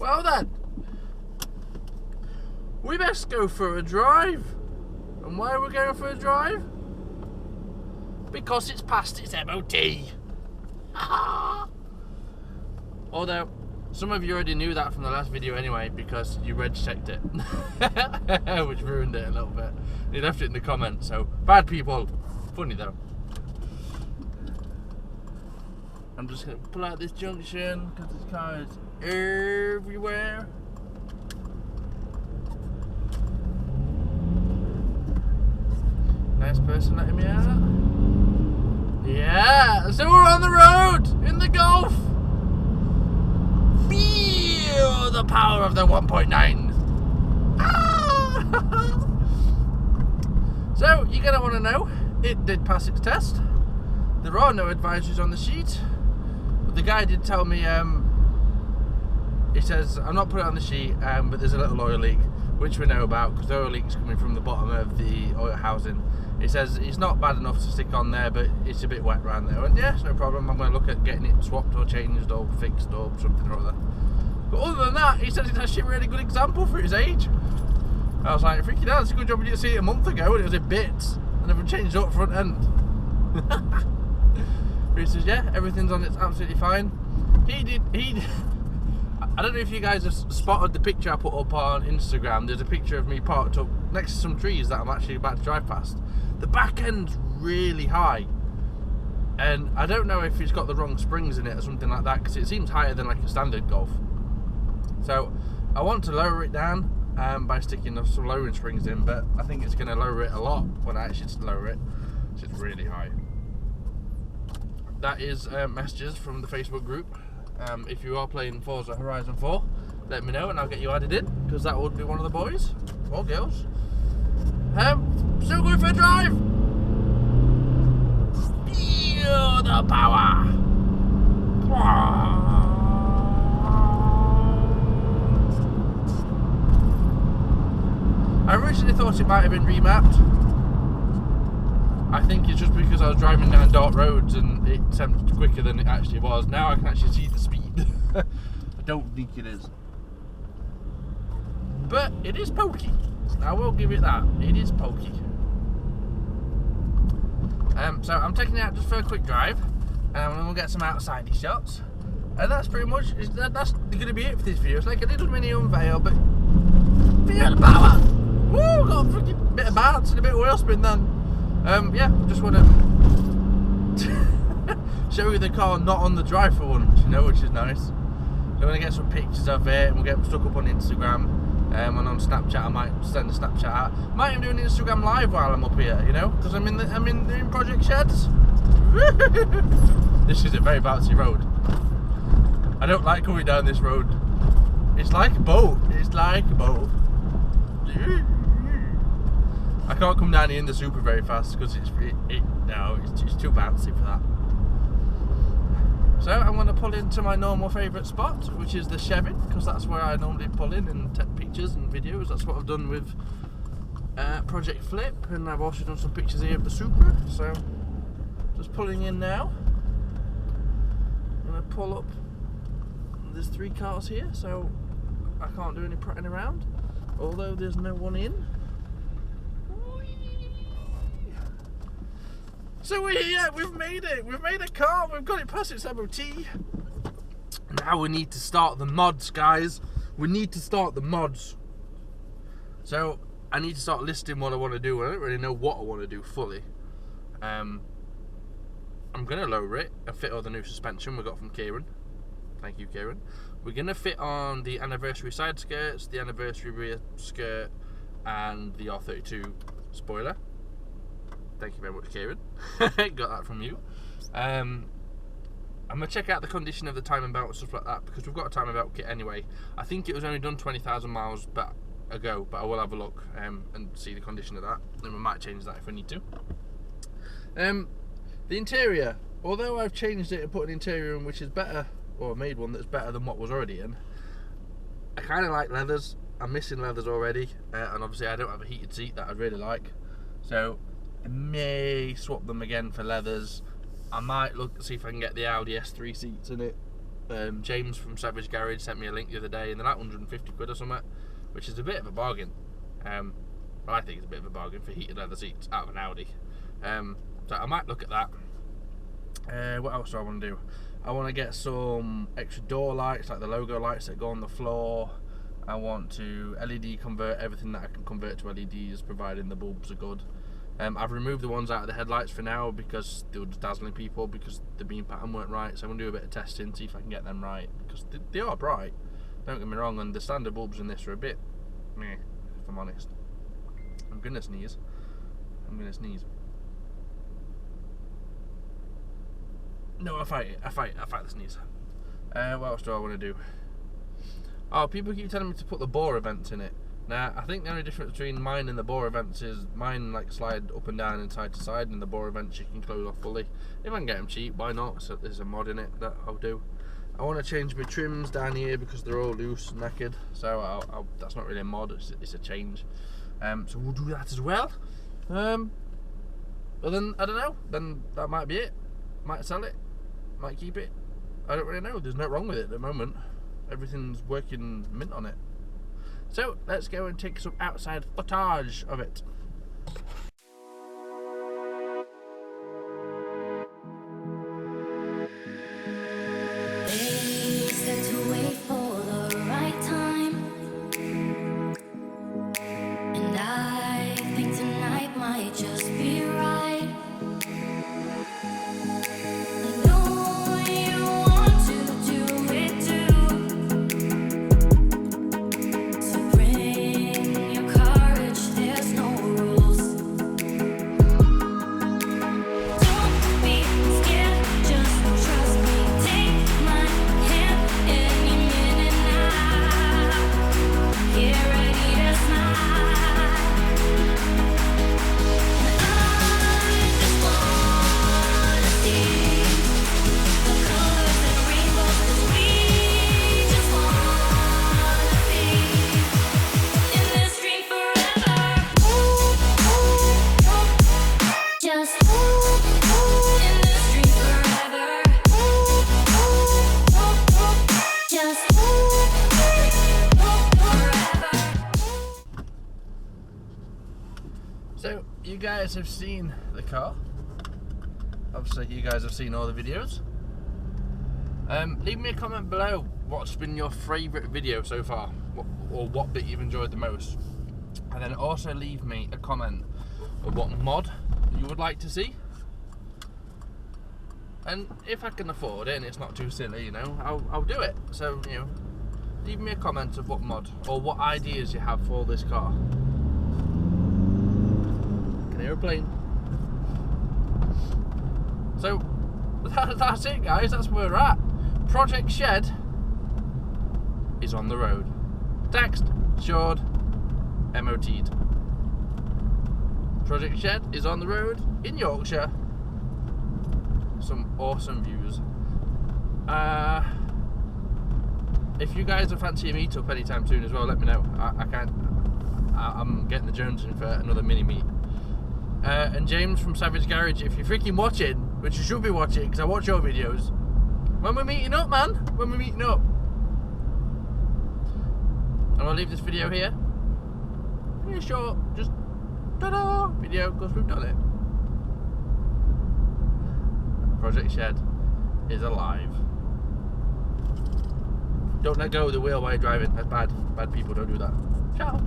Well then, we best go for a drive. And why are we going for a drive? Because it's past its MOT. Although, some of you already knew that from the last video anyway, because you reg checked it. Which ruined it a little bit. You left it in the comments, so bad people. Funny though. I'm just going to pull out this junction because this car is everywhere. Nice person letting me out. Yeah, so we're on the road in the Golf. Feel the power of the 1.9. Ah! So you're gonna want to know, it did pass its test. There are no advisories on the sheet, but the guy did tell me. He says I'm not putting it on the sheet, but there's a little oil leak, which we know about because the oil leak's coming from the bottom of the oil housing. He says it's not bad enough to stick on there, but it's a bit wet around there. And yes, no problem. I'm going to look at getting it swapped or changed or fixed or something or other. But other than that, he says it's actually a really good example for his age. I was like, freaking out, it's a good job we didn't see it a month ago and it was in bits. And they've changed up front end. He says, yeah, everything's on, it's absolutely fine. He did. I don't know if you guys have spotted the picture I put up on Instagram. There's a picture of me parked up next to some trees that I'm actually about to drive past. The back end's really high, and I don't know if it's got the wrong springs in it or something like that, because it seems higher than like a standard Golf. So I want to lower it down by sticking some lowering springs in, but I think it's going to lower it a lot when I actually lower it. So it's really high. That is messages from the Facebook group. If you are playing Forza Horizon 4, let me know and I'll get you added in, because that would be one of the boys or girls. Still going for a drive. Feel the power. I originally thought it might have been remapped. I think it's just because I was driving down dark roads and it seemed quicker than it actually was. Now I can actually see the speed. I don't think it is. But it is pokey. I will give it that. It is pokey. So I'm taking it out just for a quick drive, and we'll get some outsidey shots. And that's pretty much, that's going to be it for this video. It's like a little mini unveil, but feel the power! Woo! Got a freaking bit of bounce and a bit of wheel spin then. Yeah, just want to show you the car not on the drive for once, you know, which is nice. So I'm going to get some pictures of it and we'll get them stuck up on Instagram. And on Snapchat, I might send a Snapchat out. Might even do an Instagram live while I'm up here, you know, because I'm in Project Sheds. This is a very bouncy road. I don't like going down this road. It's like a boat. It's like a boat. I can't come down here in the Super very fast because it's too bouncy for that. So I'm going to pull into my normal favourite spot, which is the Chevy, because that's where I normally pull in and take pictures and videos. That's what I've done with Project Flip, and I've also done some pictures here of the Supra. So just pulling in now. I'm going to pull up. There's 3 cars here, so I can't do any prattling around, although there's no one in. So we're here, we've made it, we've made a car, we've got it past its MOT. Now we need to start the mods, guys. We need to start the mods. So I need to start listing what I want to do. I don't really know what I want to do fully. I'm going to lower it and fit all the new suspension we got from Kieran. Thank you, Kieran. We're going to fit on the anniversary side skirts, the anniversary rear skirt, and the R32 spoiler. Thank you very much, Kieran. Got that from you. I'm going to check out the condition of the timing belt and stuff like that, because we've got a timing belt kit anyway. I think it was only done 20,000 miles ago, but I will have a look and see the condition of that. Then we might change that if we need to. The interior, although I've changed it and put an interior in which is better, or made one that's better than what was already in, I kind of like leathers. I'm missing leathers already, and obviously I don't have a heated seat that I'd really like. So I may swap them again for leathers. I might look to see if I can get the Audi S3 seats in it, James from Savage Garage sent me a link the other day, and they're like 150 quid or something, which is a bit of a bargain. Well, I think it's a bit of a bargain for heated leather seats out of an Audi. So I might look at that. What else do I want to do? I want to get some extra door lights, like the logo lights that go on the floor. I want to LED convert everything that I can convert to LEDs, providing the bulbs are good. I've removed the ones out of the headlights for now because they were just dazzling people because the beam pattern weren't right. So I'm going to do a bit of testing, see if I can get them right, because they are bright, don't get me wrong, and the standard bulbs in this are a bit meh, if I'm honest. I'm going to sneeze. No, I fight the sneeze. What else do I want to do? Oh, people keep telling me to put the bore vents in it. Now, I think the only difference between mine and the bore vents is mine like slide up and down and side to side, and the bore vents you can close off fully. If I can get them cheap, why not? So there's a mod in it that I'll do. I want to change my trims down here because they're all loose and knackered. So that's not really a mod, it's a change. So we'll do that as well. Well then, I don't know. Then that might be it. Might sell it. Might keep it. I don't really know. There's nothing wrong with it at the moment. Everything's working mint on it. So let's go and take some outside footage of it. They said to wait for the right time, and I think tonight might just be right. I know you want to do it too, so bring your courage, there's no rules. Don't be scared, just trust me. Take my hand any minute now. Get ready to smile. I just wanna see the colors and rainbows, 'cause we just wanna be in this dream forever. Just in this dream forever. Just forever. So you guys have seen the car. Obviously you guys have seen all the videos. Leave me a comment below what's been your favourite video so far, or what bit you've enjoyed the most, and then also leave me a comment of what mod you would like to see, and if I can afford it and it's not too silly, you know, I'll do it. So, you know, leave me a comment of what mod or what ideas you have for this car. An aeroplane. So that's it, guys. That's where we're at. Project Shed is on the road. Taxed, insured, MOT'd. Project Shed is on the road in Yorkshire. Some awesome views. If you guys are fancy a meet up anytime soon as well, let me know. I'm getting the Jones in for another mini meet. And James from Savage Garage, if you're freaking watching, which you should be watching because I watch your videos, when we're meeting up, man, when we're meeting up. And I'll leave this video here. Really short, just ta-da video, because we've done it. Project Shed is alive. Don't let go of the wheel while you're driving. That's bad. Bad people don't do that. Ciao.